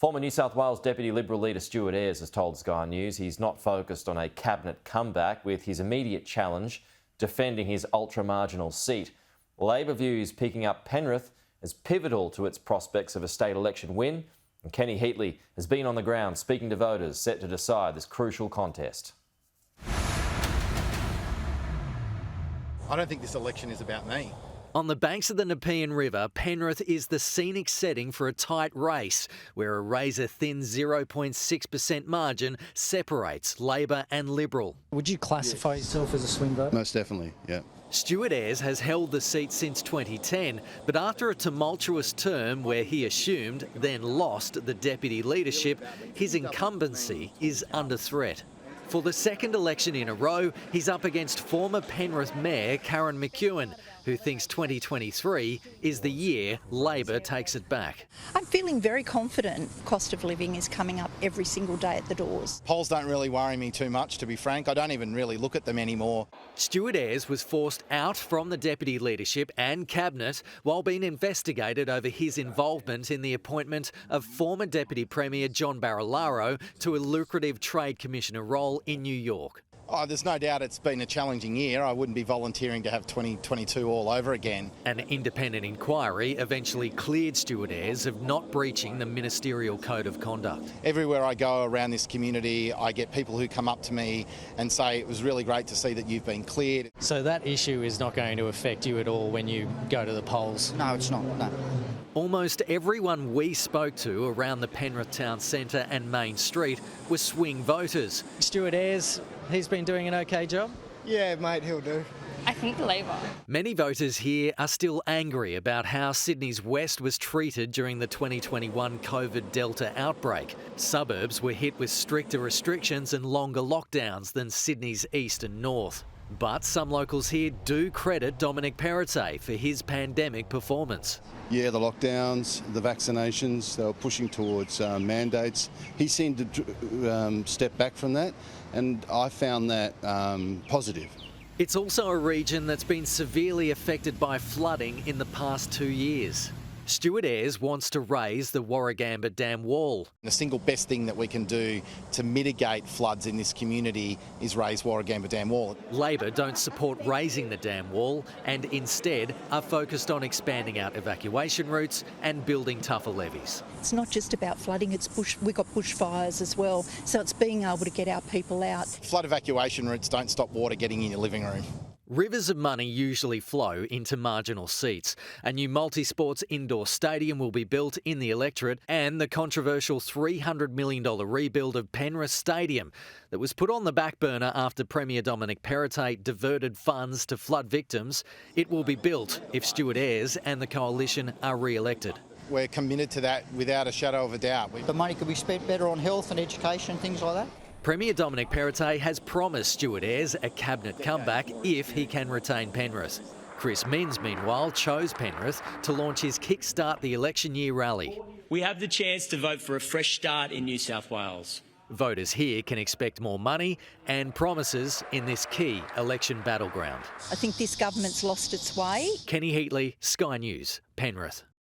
Former New South Wales Deputy Liberal leader Stuart Ayres has told Sky News he's not focused on a cabinet comeback, with his immediate challenge defending his ultra-marginal seat. Labor views picking up Penrith as pivotal to its prospects of a state election win. And Kenny Heatley has been on the ground speaking to voters set to decide this crucial contest. I don't think this election is about me. On the banks of the Nepean River, Penrith is the scenic setting for a tight race where a razor-thin 0.6% margin separates Labor and Liberal. Would you classify yourself as a swing voter? Most definitely, yeah. Stuart Ayres has held the seat since 2010, but after a tumultuous term where he assumed, then lost, the deputy leadership, his incumbency is under threat. For the second election in a row, he's up against former Penrith Mayor Karen McKeown, who thinks 2023 is the year Labor takes it back. I'm feeling very confident. Cost of living is coming up every single day at the doors. Polls don't really worry me too much, to be frank. I don't even really look at them anymore. Stuart Ayres was forced out from the deputy leadership and cabinet while being investigated over his involvement in the appointment of former Deputy Premier John Barilaro to a lucrative Trade Commissioner role in New York. Oh, there's no doubt it's been a challenging year. I wouldn't be volunteering to have 2022 all over again. An independent inquiry eventually cleared Stuart Ayres of not breaching the ministerial code of conduct. Everywhere I go around this community, I get people who come up to me and say it was really great to see that you've been cleared. So that issue is not going to affect you at all when you go to the polls? No, it's not, no. Almost everyone we spoke to around the Penrith town centre and Main Street were swing voters. Stuart Ayres, he's been doing an okay job? Yeah, mate, he'll do. I think Labor. Many voters here are still angry about how Sydney's West was treated during the 2021 COVID Delta outbreak. Suburbs were hit with stricter restrictions and longer lockdowns than Sydney's East and North. But some locals here do credit Dominic Perrottet for his pandemic performance. Yeah, the lockdowns, the vaccinations, they were pushing towards mandates. He seemed to step back from that, and I found that positive. It's also a region that's been severely affected by flooding in the past 2 years. Stuart Ayres wants to raise the Warragamba Dam wall. The single best thing that we can do to mitigate floods in this community is raise Warragamba Dam wall. Labor don't support raising the dam wall and instead are focused on expanding out evacuation routes and building tougher levees. It's not just about flooding, we've got bushfires as well, so it's being able to get our people out. Flood evacuation routes don't stop water getting in your living room. Rivers of money usually flow into marginal seats. A new multi-sports indoor stadium will be built in the electorate, and the controversial $300 million rebuild of Penrith Stadium that was put on the back burner after Premier Dominic Perrottet diverted funds to flood victims. It will be built if Stuart Ayres and the coalition are re-elected. We're committed to that without a shadow of a doubt. The money could be spent better on health and education, things like that. Premier Dominic Perrottet has promised Stuart Ayres a cabinet comeback if he can retain Penrith. Chris Minns, meanwhile, chose Penrith to launch his Kickstart the Election Year rally. We have the chance to vote for a fresh start in New South Wales. Voters here can expect more money and promises in this key election battleground. I think this government's lost its way. Kenny Heatley, Sky News, Penrith.